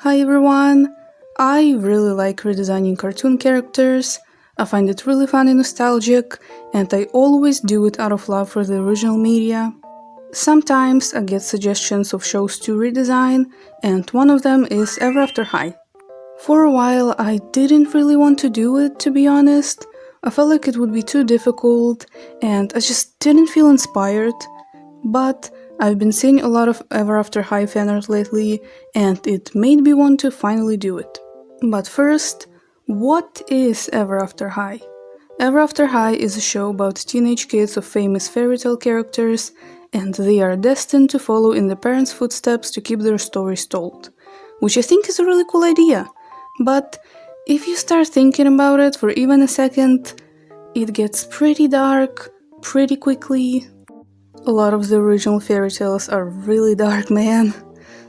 Hi everyone! I really like redesigning cartoon characters, I find it really fun and nostalgic, and I always do it out of love for the original media. Sometimes I get suggestions of shows to redesign, and one of them is Ever After High. For a while I didn't really want to do it, to be honest. I felt like it would be too difficult, and I just didn't feel inspired. But I've been seeing a lot of Ever After High fan art lately, and it made me want to finally do it. But first, what is Ever After High? Ever After High is a show about teenage kids of famous fairy tale characters, and they are destined to follow in their parents' footsteps to keep their stories told. Which I think is a really cool idea. But if you start thinking about it for even a second, it gets pretty dark pretty quickly. A lot of the original fairy tales are really dark, man.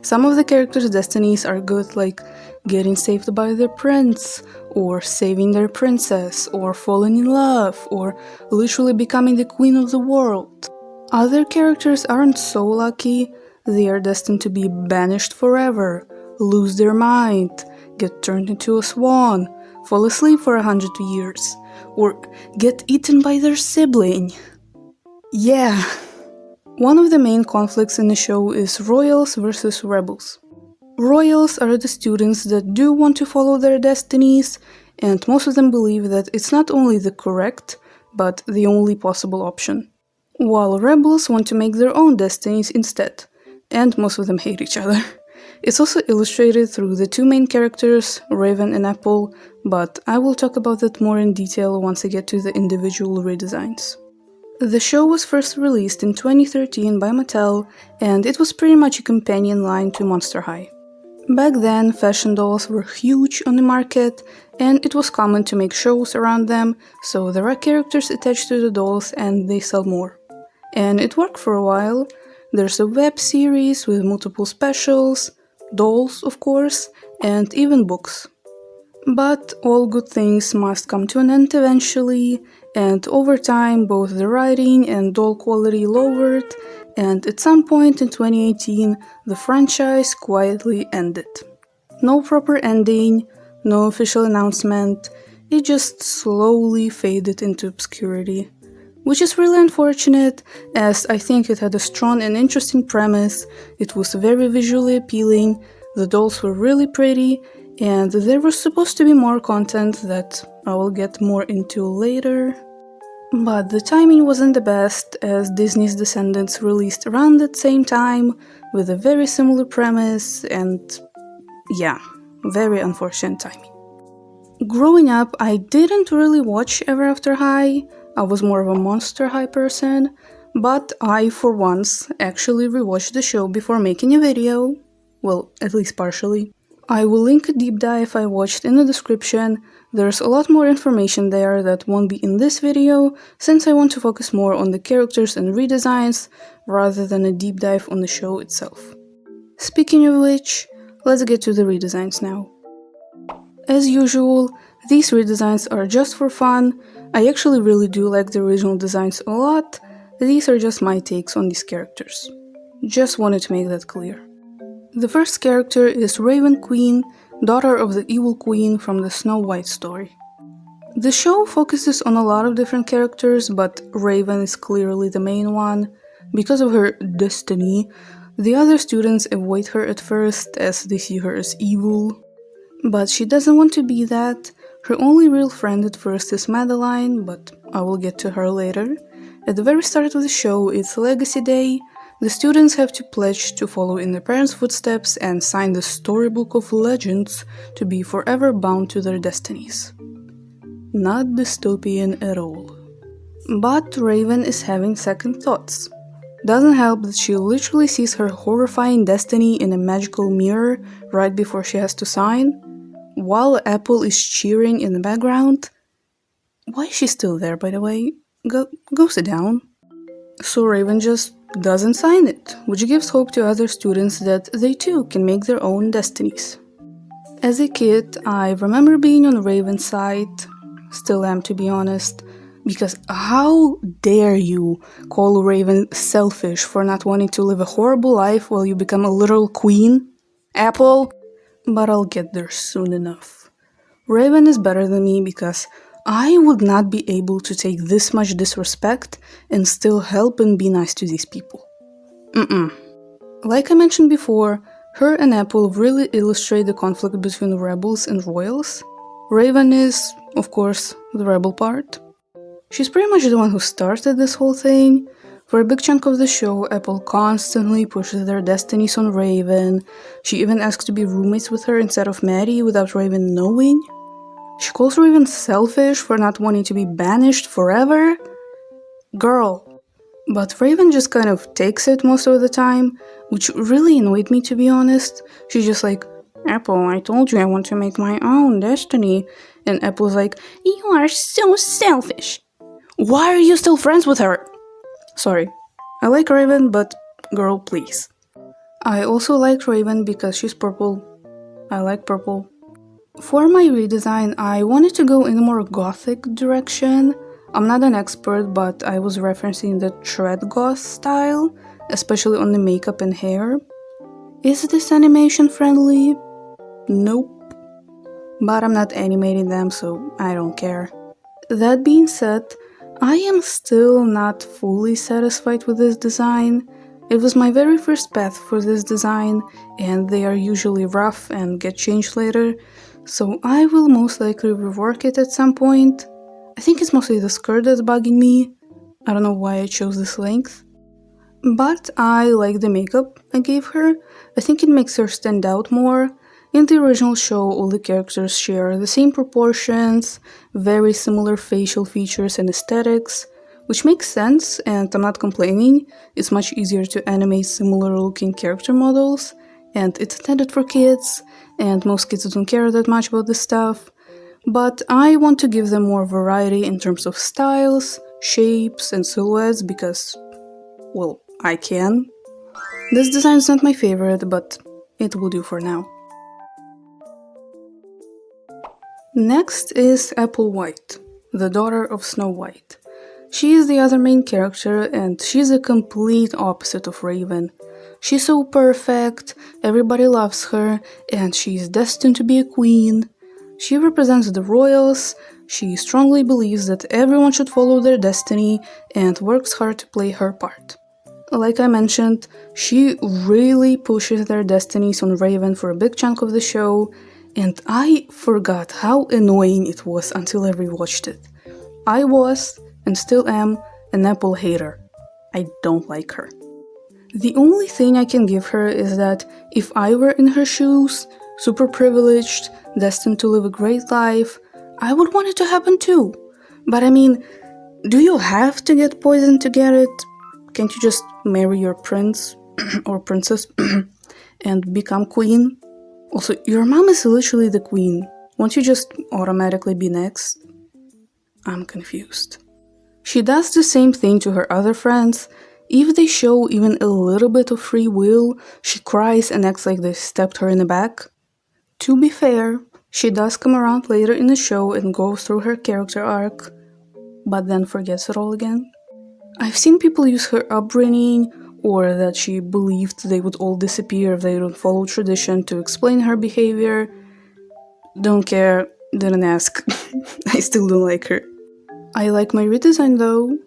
Some of the characters' destinies are good, like getting saved by their prince, or saving their princess, or falling in love, or literally becoming the queen of the world. Other characters aren't so lucky, they are destined to be banished forever, lose their mind, get turned into a swan, fall asleep for 100 years, or get eaten by their sibling. Yeah. One of the main conflicts in the show is royals versus rebels. Royals are the students that do want to follow their destinies, and most of them believe that it's not only the correct, but the only possible option. While rebels want to make their own destinies instead, and most of them hate each other. It's also illustrated through the two main characters, Raven and Apple, but I will talk about that more in detail once I get to the individual redesigns. The show was first released in 2013 by Mattel, and it was pretty much a companion line to Monster High. Back then, fashion dolls were huge on the market, and it was common to make shows around them, so there are characters attached to the dolls and they sell more. And it worked for a while. There's a web series with multiple specials, dolls of course, and even books. But all good things must come to an end eventually, and over time both the writing and doll quality lowered, and at some point in 2018 the franchise quietly ended. No proper ending, no official announcement, it just slowly faded into obscurity. Which is really unfortunate, as I think it had a strong and interesting premise, it was very visually appealing, the dolls were really pretty, and there was supposed to be more content that I will get more into later. But the timing wasn't the best, as Disney's Descendants released around that same time, with a very similar premise, and yeah, very unfortunate timing. Growing up, I didn't really watch Ever After High, I was more of a Monster High person, but I, for once, actually rewatched the show before making a video. Well, at least partially. I will link a deep dive I watched in the description. There's a lot more information there that won't be in this video, since I want to focus more on the characters and redesigns, rather than a deep dive on the show itself. Speaking of which, let's get to the redesigns now. As usual, these redesigns are just for fun. I actually really do like the original designs a lot, these are just my takes on these characters. Just wanted to make that clear. The first character is Raven Queen, daughter of the evil queen from the Snow White story. The show focuses on a lot of different characters, but Raven is clearly the main one. Because of her destiny, the other students avoid her at first as they see her as evil. But she doesn't want to be that. Her only real friend at first is Madeline, but I will get to her later. At the very start of the show, it's Legacy Day. The students have to pledge to follow in their parents' footsteps and sign the storybook of legends to be forever bound to their destinies. Not dystopian at all. But Raven is having second thoughts. Doesn't help that she literally sees her horrifying destiny in a magical mirror right before she has to sign, while Apple is cheering in the background. Why is she still there, by the way? Go sit down. So Raven just doesn't sign it, which gives hope to other students that they too can make their own destinies. As a kid, I remember being on Raven's side, still am to be honest, because how dare you call Raven selfish for not wanting to live a horrible life while you become a literal queen? Apple? but I'll get there soon enough. Raven is better than me because I would not be able to take this much disrespect and still help and be nice to these people. Like I mentioned before, her and Apple really illustrate the conflict between rebels and royals. Raven is, of course, the rebel part. She's pretty much the one who started this whole thing. For a big chunk of the show, Apple constantly pushes their destinies on Raven. She even asks to be roommates with her instead of Maddie without Raven knowing. She calls Raven selfish for not wanting to be banished forever. Girl. But Raven just kind of takes it most of the time, which really annoyed me, to be honest. She's just like, Apple, I told you I want to make my own destiny. And Apple's like, you are so selfish. Why are you still friends with her? Sorry, I like Raven, but girl, please. I also like Raven because she's purple. I like purple. For my redesign, I wanted to go in a more gothic direction. I'm not an expert, but I was referencing the thread goth style, especially on the makeup and hair. Is this animation friendly? Nope. But I'm not animating them, so I don't care. That being said, I am still not fully satisfied with this design. It was my very first path for this design, and they are usually rough and get changed later, so I will most likely rework it at some point. I think it's mostly the skirt that's bugging me. I don't know why I chose this length. But I like the makeup I gave her. I think it makes her stand out more. In the original show, all the characters share the same proportions, very similar facial features and aesthetics, which makes sense, and I'm not complaining. It's much easier to animate similar looking character models, and it's intended for kids, and most kids don't care that much about this stuff. But I want to give them more variety in terms of styles, shapes, and silhouettes because, well, I can. This design is not my favorite, but it will do for now. Next is Apple White, the daughter of Snow White. She is the other main character, and she's a complete opposite of Raven. She's so perfect, everybody loves her, and she's destined to be a queen. She represents the royals. She strongly believes that everyone should follow their destiny and works hard to play her part. Like I mentioned, she really pushes their destinies on Raven for a big chunk of the show, and I forgot how annoying it was until I rewatched it. I was, and still am, an Apple hater. I don't like her. The only thing I can give her is that if I were in her shoes, super privileged, destined to live a great life, I would want it to happen too. But I mean, do you have to get poisoned to get it? Can't you just marry your prince or princess and become queen? Also, your mom is literally the queen. Won't you just automatically be next? I'm confused. She does the same thing to her other friends. If they show even a little bit of free will, she cries and acts like they stabbed her in the back. To be fair, she does come around later in the show and go through her character arc, but then forgets it all again. I've seen people use her upbringing, or that she believed they would all disappear if they don't follow tradition to explain her behavior. Don't care, didn't ask. I still don't like her. I like my redesign though.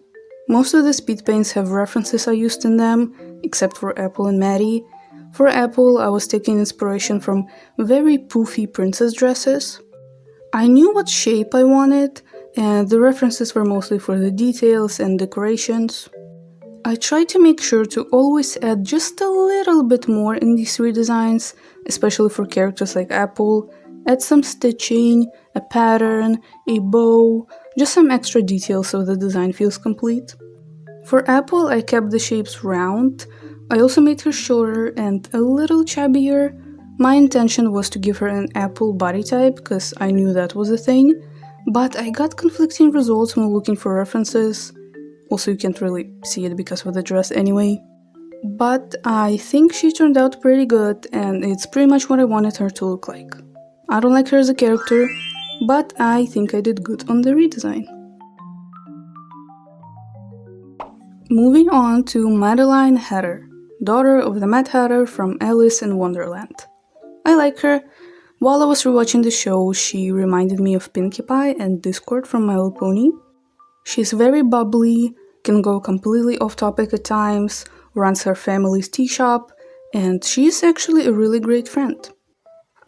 Most of the speed paints have references I used in them, except for Apple and Maddie. For Apple, I was taking inspiration from very poofy princess dresses. I knew what shape I wanted, and the references were mostly for the details and decorations. I tried to make sure to always add just a little bit more in these redesigns, especially for characters like Apple. Add some stitching, a pattern, a bow, just some extra details so the design feels complete. For Apple, I kept the shapes round. I also made her shorter and a little chubbier. My intention was to give her an apple body type because I knew that was a thing, but I got conflicting results when looking for references. Also, you can't really see it because of the dress anyway. But I think she turned out pretty good, and it's pretty much what I wanted her to look like. I don't like her as a character, but I think I did good on the redesign. Moving on to Madeline Hatter, daughter of the Mad Hatter from Alice in Wonderland. I like her. While I was rewatching the show, she reminded me of Pinkie Pie and Discord from My Little Pony. She's very bubbly, can go completely off topic at times, runs her family's tea shop, and she's actually a really great friend.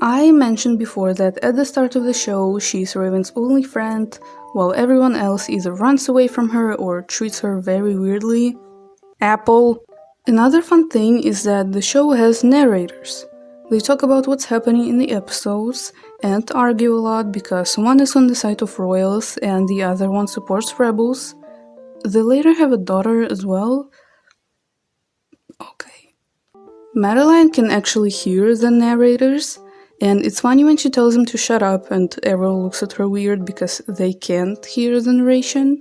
I mentioned before that at the start of the show, she's Raven's only friend, while everyone else either runs away from her or treats her very weirdly. Apple. Another fun thing is that the show has narrators. They talk about what's happening in the episodes and argue a lot because one is on the side of royals and the other one supports rebels. They later have a daughter as well. Okay. Madeline can actually hear the narrators, and it's funny when she tells them to shut up and everyone looks at her weird because they can't hear the narration.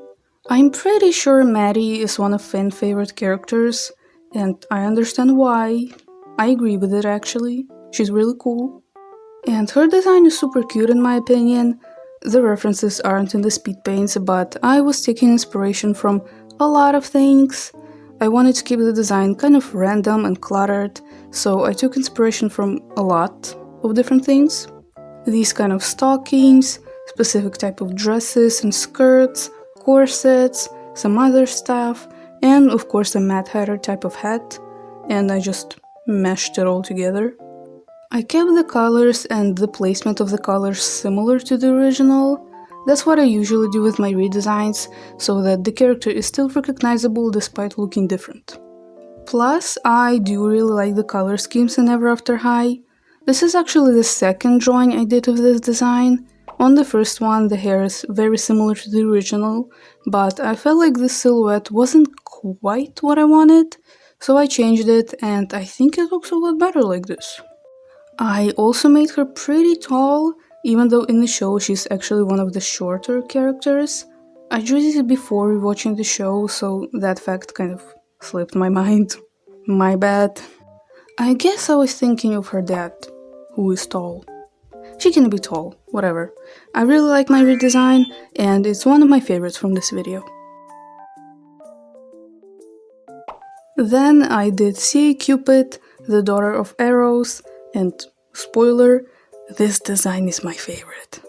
I'm pretty sure Maddie is one of Finn's favorite characters, and I understand why. I agree with it actually. She's really cool. And her design is super cute in my opinion. The references aren't in the speed paints, but I was taking inspiration from a lot of things. I wanted to keep the design kind of random and cluttered, so I took inspiration from a lot of different things. These kind of stockings, specific type of dresses and skirts, corsets, some other stuff, and of course a Mad Hatter type of hat, and I just meshed it all together. I kept the colors and the placement of the colors similar to the original. That's what I usually do with my redesigns, so that the character is still recognizable despite looking different. Plus, I do really like the color schemes in Ever After High. This is actually the second drawing I did of this design. On the first one, the hair is very similar to the original, but I felt like the silhouette wasn't quite what I wanted, so I changed it and I think it looks a lot better like this. I also made her pretty tall, even though in the show she's actually one of the shorter characters. I drew this before rewatching the show, so that fact kind of slipped my mind. My bad. I guess I was thinking of her dad, who is tall. She can be tall, whatever. I really like my redesign, and it's one of my favorites from this video. Then I did C.A. Cupid, the daughter of Arrows, and spoiler, this design is my favorite.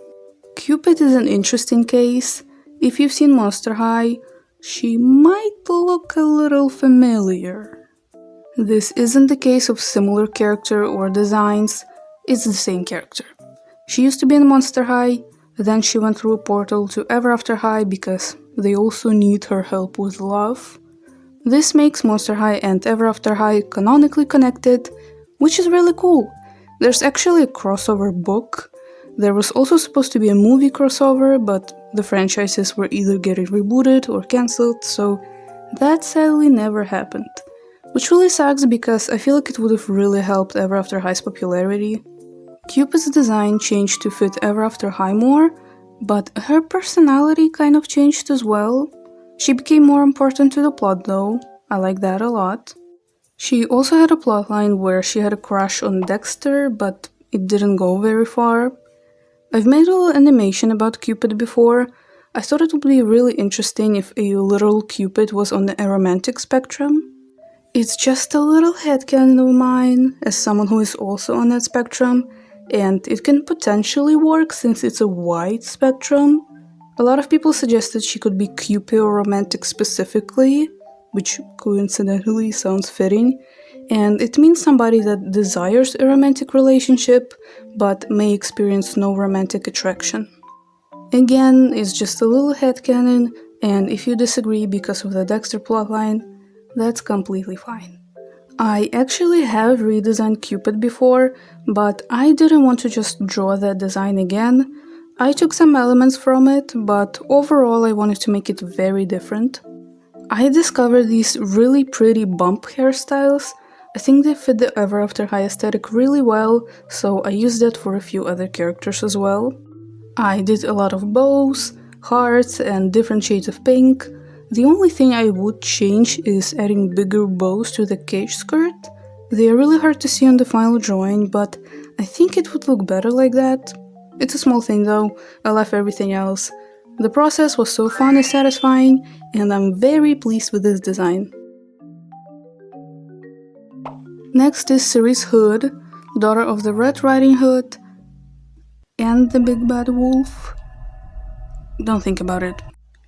Cupid is an interesting case. If you've seen Monster High, she might look a little familiar. This isn't the case of similar character or designs, it's the same character. She used to be in Monster High, then she went through a portal to Ever After High because they also need her help with love. This makes Monster High and Ever After High canonically connected, which is really cool. There's actually a crossover book. There was also supposed to be a movie crossover, but the franchises were either getting rebooted or cancelled, so that sadly never happened. Which really sucks because I feel like it would have really helped Ever After High's popularity. Cupid's design changed to fit Ever After High more, but her personality kind of changed as well. She became more important to the plot though. I like that a lot. She also had a plotline where she had a crush on Dexter, but it didn't go very far. I've made a little animation about Cupid before. I thought it would be really interesting if a literal Cupid was on the aromantic spectrum. It's just a little headcanon of mine, as someone who is also on that spectrum, and it can potentially work since it's a wide spectrum. A lot of people suggested she could be Cupid or romantic specifically, which coincidentally sounds fitting, and it means somebody that desires a romantic relationship, but may experience no romantic attraction. Again, it's just a little headcanon, and if you disagree because of the Dexter plotline, that's completely fine. I actually have redesigned Cupid before, but I didn't want to just draw that design again. I took some elements from it, but overall I wanted to make it very different. I discovered these really pretty bump hairstyles. I think they fit the Ever After High aesthetic really well, so I used that for a few other characters as well. I did a lot of bows, hearts, and different shades of pink. The only thing I would change is adding bigger bows to the cage skirt. They are really hard to see on the final drawing, but I think it would look better like that. It's a small thing though, I love everything else. The process was so fun and satisfying, and I'm very pleased with this design. Next is Cerise Hood, daughter of the Red Riding Hood. and the big bad wolf? Don't think about it.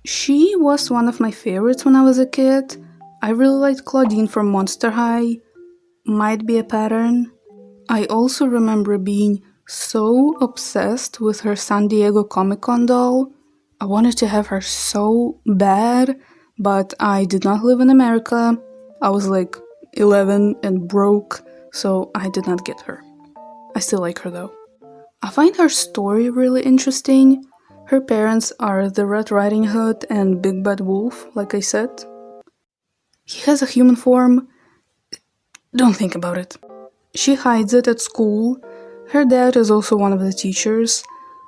She was one of my favorites when I was a kid. I really liked Claudine from Monster High. Might be a pattern. I also remember being so obsessed with her San Diego Comic-Con doll. I wanted to have her so bad, but I did not live in America. I was like 11 and broke, so I did not get her. I still like her though. I find her story really interesting. Her parents are the Red Riding Hood and Big Bad Wolf, like I said. He has a human form. Don't think about it. She hides it at school. Her dad is also one of the teachers.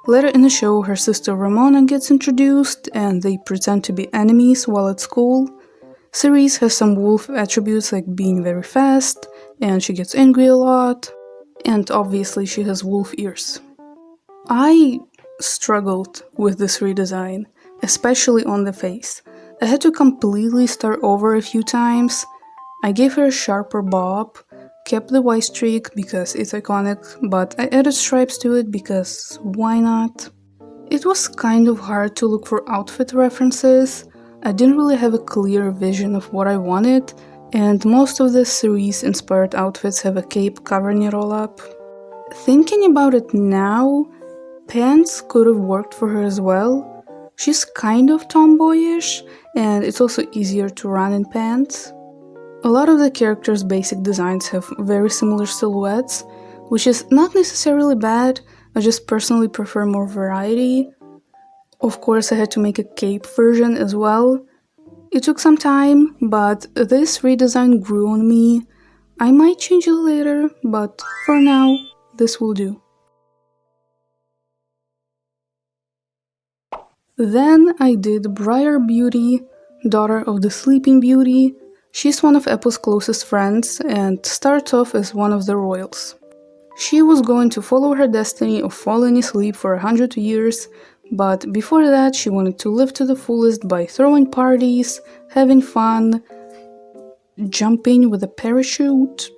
Later in the show, her sister Ramona gets introduced and they pretend to be enemies while at school. Cerise has some wolf attributes like being very fast, and she gets angry a lot, and obviously she has wolf ears. I struggled with this redesign, especially on the face. I had to completely start over a few times. I gave her a sharper bob, kept the white streak because it's iconic, but I added stripes to it because why not? It was kind of hard to look for outfit references. I didn't really have a clear vision of what I wanted, and most of the Cerise-inspired outfits have a cape covering it all up. Thinking about it now, pants could have worked for her as well. She's kind of tomboyish, and it's also easier to run in pants. A lot of the characters' basic designs have very similar silhouettes, which is not necessarily bad. I just personally prefer more variety. Of course, I had to make a cape version as well. It took some time, but this redesign grew on me. I might change it later, but for now, this will do. Then I did Briar Beauty, daughter of the Sleeping Beauty. She's one of Apple's closest friends and starts off as one of the royals. She was going to follow her destiny of falling asleep for 100 years, but before that she wanted to live to the fullest by throwing parties, having fun, jumping with a parachute.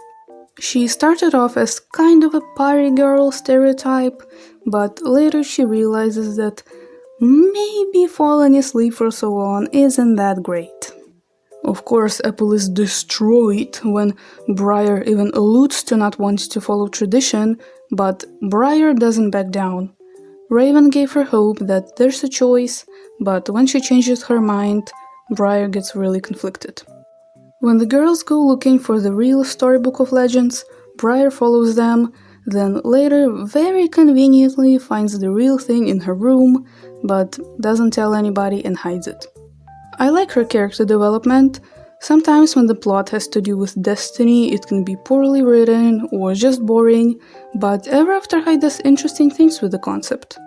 She started off as kind of a party girl stereotype, but later she realizes that maybe falling asleep for so long isn't that great. Of course, Apple is destroyed when Briar even alludes to not wanting to follow tradition, but Briar doesn't back down. Raven gave her hope that there's a choice, but when she changes her mind, Briar gets really conflicted. When the girls go looking for the real Storybook of Legends, Briar follows them, then later very conveniently finds the real thing in her room, but doesn't tell anybody and hides it. I like her character development. Sometimes when the plot has to do with destiny, it can be poorly written or just boring, but ever after High does interesting things with the concept.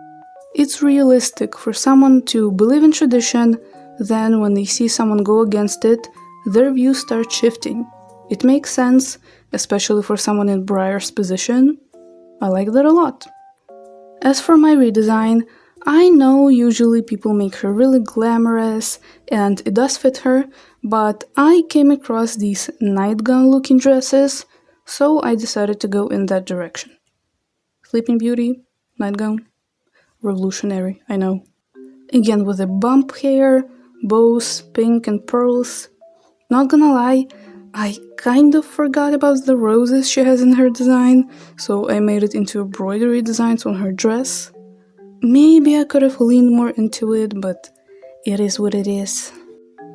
It's realistic for someone to believe in tradition, then when they see someone go against it, their views start shifting. It makes sense, especially for someone in Briar's position. I like that a lot. As for my redesign, I know usually people make her really glamorous, and it does fit her, but I came across these nightgown looking dresses, so I decided to go in that direction. Sleeping Beauty, nightgown, revolutionary, I know. Again with the bump hair, bows, pink and pearls. Not gonna lie, I kind of forgot about the roses she has in her design, so I made it into embroidery designs on her dress. Maybe I could have leaned more into it, but it is what it is.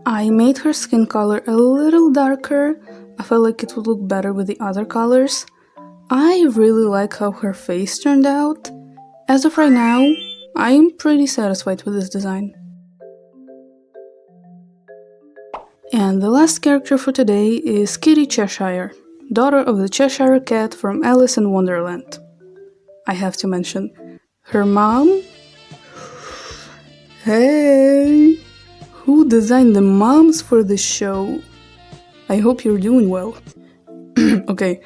I made her skin color a little darker. I felt like it would look better with the other colors. I really like how her face turned out. As of right now, I am pretty satisfied with this design. And the last character for today is Kitty Cheshire, daughter of the Cheshire Cat from Alice in Wonderland. I have to mention, her mom? Hey! Who designed the moms for this show? I hope you're doing well. Okay,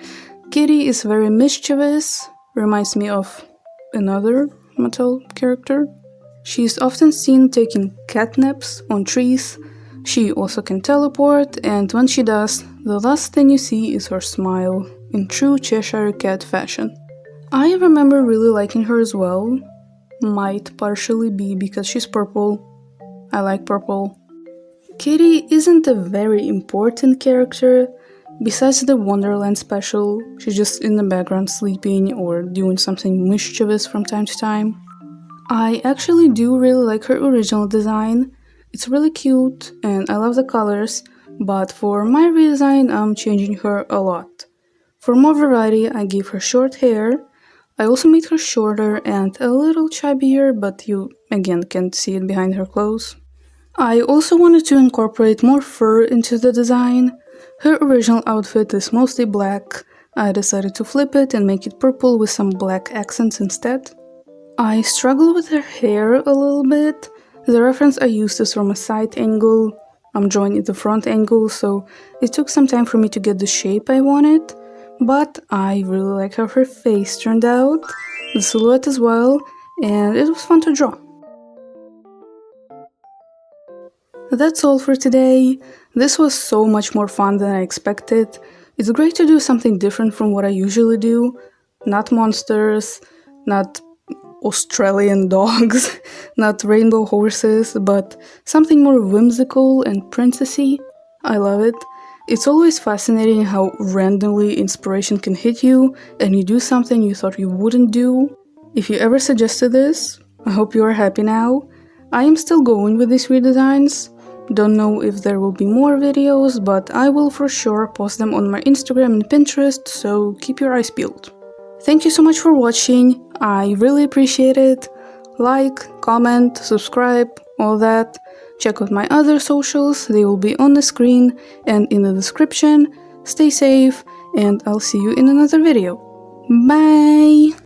Kitty is very mischievous, reminds me of another Mattel character. She is often seen taking cat naps on trees. She also can teleport, and when she does, the last thing you see is her smile, in true Cheshire Cat fashion. I remember really liking her as well. Might partially be because she's purple. I like purple. Kitty isn't a very important character. Besides the Wonderland special, she's just in the background sleeping or doing something mischievous from time to time. I actually do really like her original design. It's really cute and I love the colors, but for my redesign I'm changing her a lot. For more variety, I gave her short hair. I also made her shorter and a little chubbier, but you again can't see it behind her clothes. I also wanted to incorporate more fur into the design. Her original outfit is mostly black. I decided to flip it and make it purple with some black accents instead. I struggle with her hair a little bit. The reference I used is from a side angle. I'm drawing at the front angle, so it took some time for me to get the shape I wanted. But I really like how her face turned out, the silhouette as well, and it was fun to draw. That's all for today. This was so much more fun than I expected. It's great to do something different from what I usually do. Not monsters, not Australian dogs, not rainbow horses, but something more whimsical and princessy. I love it. It's always fascinating how randomly inspiration can hit you and you do something you thought you wouldn't do. If you ever suggested this, I hope you are happy now. I am still going with these redesigns. Don't know if there will be more videos, but I will for sure post them on my Instagram and Pinterest, so keep your eyes peeled. Thank you so much for watching, I really appreciate it. Like, comment, subscribe, all that. Check out my other socials, they will be on the screen and in the description. Stay safe, and I'll see you in another video. Bye!